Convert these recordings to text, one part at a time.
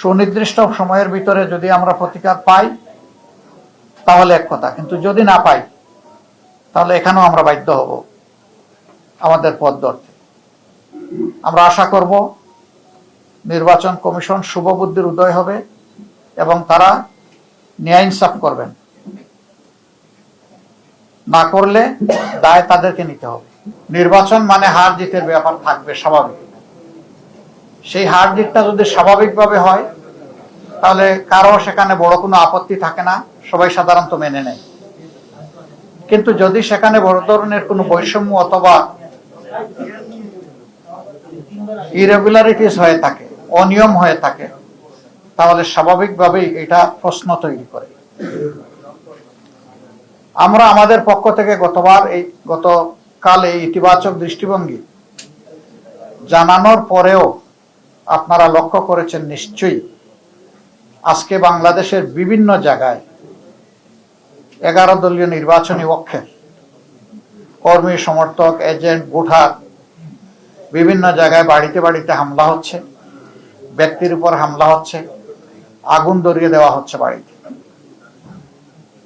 সুনির্দিষ্ট সময়ের ভিতরে যদি আমরা প্রতিকার পাই তাহলে এক কথা, কিন্তু যদি না পাই তাহলে এখানেও আমরা বাধ্য হব আমাদের পথ ধরতে। আমরা আশা করব নির্বাচন কমিশন শুভবুদ্ধির উদয় হবে এবং তারা ন্যায় ইনসাফ করবেন। না করলে দায় তাদেরকে নিতে হবে। নির্বাচন মানে হার জিতের ব্যাপার থাকবে স্বাভাবিক। সেই হার জিতটা যদি স্বাভাবিকভাবে হয় তাহলে কারো সেখানে বড় কোনো আপত্তি থাকে না, সবাই সাধারণত মেনে নেয়। কিন্তু যদি সেখানে বড় ধরনের কোনো বৈষম্য অথবা ইরেগুলারিটিস হয়ে থাকে, অনিয়ম হয়ে থাকে, তাহলে স্বাভাবিকভাবেই এটা প্রশ্ন তৈরি করে। আমরা আমাদের পক্ষ থেকে গতকাল এই ইতিবাচক দৃষ্টিভঙ্গি জানানোর পরেও আপনারা লক্ষ্য করেছেন নিশ্চয়ই, আজকে বাংলাদেশের বিভিন্ন জায়গায় 11 দলীয় নির্বাচনী পক্ষের কর্মী, সমর্থক, এজেন্ট, ভোটার বিভিন্ন জায়গায় বাড়িতে বাড়িতে হামলা হচ্ছে, ব্যক্তির উপর হামলা হচ্ছে, আগুন ধরিয়ে দেওয়া হচ্ছে বাড়িতে।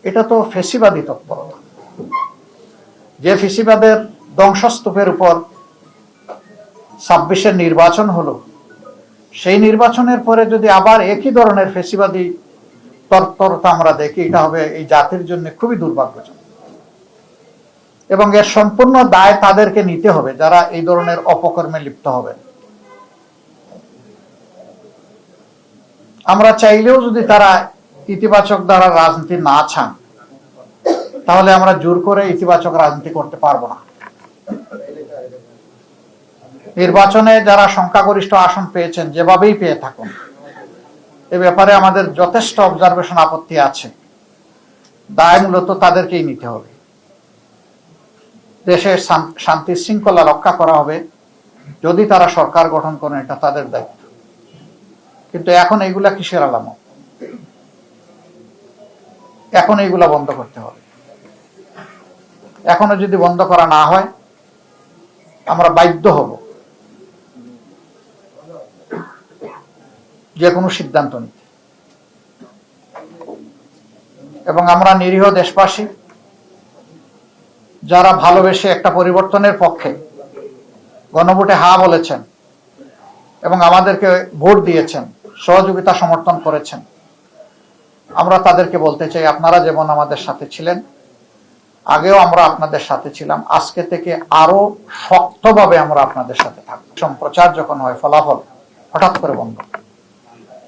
এটা তো ফ্যাসিবাদী তৎপরতা। যে ফ্যাসিবাদের ধ্বংসস্তূপের উপর 26-এর নির্বাচন হলো, সেই নির্বাচনের পরে যদি আবার একই ধরনের ফ্যাসিবাদী তৎপরতা আমরা দেখি, এটা হবে এই জাতির জন্য খুবই দুর্ভাগ্যজনক। এবং এর সম্পূর্ণ দায় তাদেরকে নিতে হবে যারা এই ধরনের অপকর্মে লিপ্ত হবে। আমরা চাইলেও যদি তারা ইতিবাচক দ্বারা রাজনীতি না চান, তাহলে আমরা জোর করে ইতিবাচক রাজনীতি করতে পারবো না। নির্বাচনে যারা সংখ্যাগরিষ্ঠ আসন পেয়েছেন, যেভাবেই পেয়ে থাকুন, এ ব্যাপারে আমাদের যথেষ্ট অবজারভেশন, আপত্তি আছে। দায় মূলত তাদেরকেই নিতে হবে। দেশের শান্তি শৃঙ্খলা রক্ষা করা হবে যদি তারা সরকার গঠন করেন, এটা তাদের দায়িত্ব। কিন্তু এখন এইগুলা কিসের আলামত? এখন এইগুলা বন্ধ করতে হবে। এখনো যদি বন্ধ করা না হয়, আমরা বাধ্য হব যে কোনো সিদ্ধান্ত নিতে। এবং আমরা নিরীহ দেশবাসী যারা ভালোবেসে একটা পরিবর্তনের পক্ষে গণভোটে হা বলেছেন এবং আমাদেরকে ভোট দিয়েছেন, সহযোগিতা সমর্থন করেছেন, আমরা তাদেরকে বলতে চাই, আপনারা যেমন আমাদের সাথে ছিলেন, আগেও আমরা আপনাদের সাথে ছিলাম, আজকে থেকে আরো শক্তভাবে আমরা আপনাদের সাথে থাকবো। সম্প্রচার যখন হয়, ফলাফল হঠাৎ করে বন্ধ,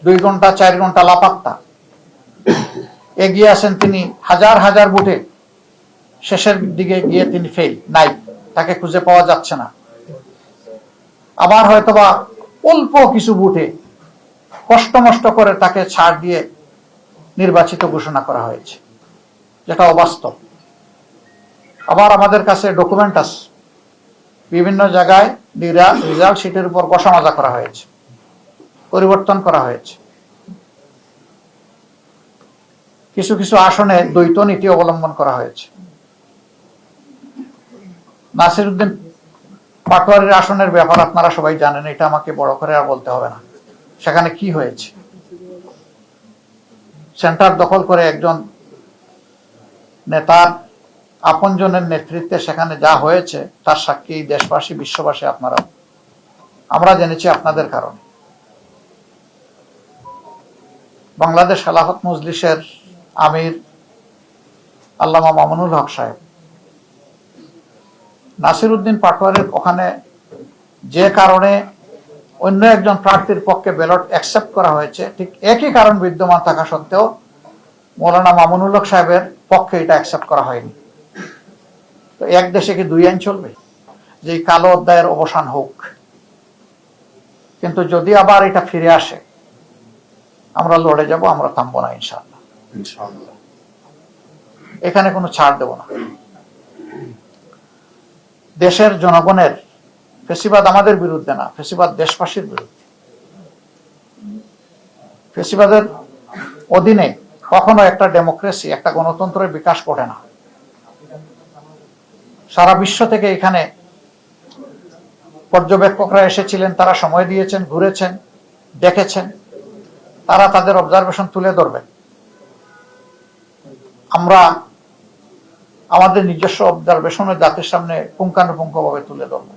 2 ঘন্টা 4 ঘন্টা লাপাত্তা। এগিয়ে আসেন তিনি হাজার হাজার ভোটে, শেষের দিকে গিয়ে তিনি ফেল, নাই, তাকে খুঁজে পাওয়া যাচ্ছে না। আবার হয়তোবা অল্প কিছু ভোটে কষ্ট মষ্ট করে তাকে ছাড় দিয়ে নির্বাচিত ঘোষণা করা হয়েছে, যেটা অবাস্তব। আবার আমাদের কাছে ডকুমেন্ট আছে, বিভিন্ন জায়গায় রেজাল্ট শিটের উপর কষামাজা করা হয়েছে, পরিবর্তন করা হয়েছে। কিছু কিছু আসনে দ্বৈত নীতি অবলম্বন করা হয়েছে। নাসিরউদ্দিন পাটোয়ারির আসনের ব্যাপার আপনারা সবাই জানেন, এটা আমাকে বড় করে আর বলতে হবে না। সেখানে কি হয়েছে? সেন্টার দখল করে একজন নেতার আপনজনের নেতৃত্বে সেখানে যা হয়েছে তার সাক্ষী দেশবাসী, বিশ্ববাসী, আপনারা। আমরা জেনেছি আপনাদের কারণে। বাংলাদেশ খেলাফত মজলিসের আমির আল্লামা মামুনুল হক সাহেব নাসিরউদ্দিন পাটোয়ারির ওখানে যে কারণে অন্য একজন প্রার্থীর পক্ষে ব্যালট অ্যাকসেপ্ট করা হয়েছে, ঠিক একই কারণ বিদ্যমান থাকা সত্ত্বেও মৌলানা মামুনুল হক সাহেবের পক্ষে এটা অ্যাকসেপ্ট করা হয়নি। তো এক দেশে কি 2 আইন চলবে? যে কালো অধ্যায়ের অবসান হোক, কিন্তু যদি আবার এটা ফিরে আসে, আমরা লড়ে যাব, আমরা থামবো না ইনশাআল্লাহ। এখানে কোনো ছাড় দেব না। দেশের জনগণের, ফ্যাসিবাদ আমাদের বিরুদ্ধে না, ফ্যাসিবাদ দেশবাসীর বিরুদ্ধে। ফ্যাসিবাদের অধীনে কখনো একটা ডেমোক্রেসি, একটা গণতন্ত্রের বিকাশ ঘটে না। সারা বিশ্ব থেকে এখানে পর্যবেক্ষকরা এসেছিলেন, তারা সময় দিয়েছেন, ঘুরেছেন, দেখেছেন। তারা তাদের অবজারভেশন তুলে ধরবে। আমরা আমাদের নিজস্ব অবজারভেশনে জাতির সামনে পুঙ্খানুপুঙ্খভাবে তুলে ধরব।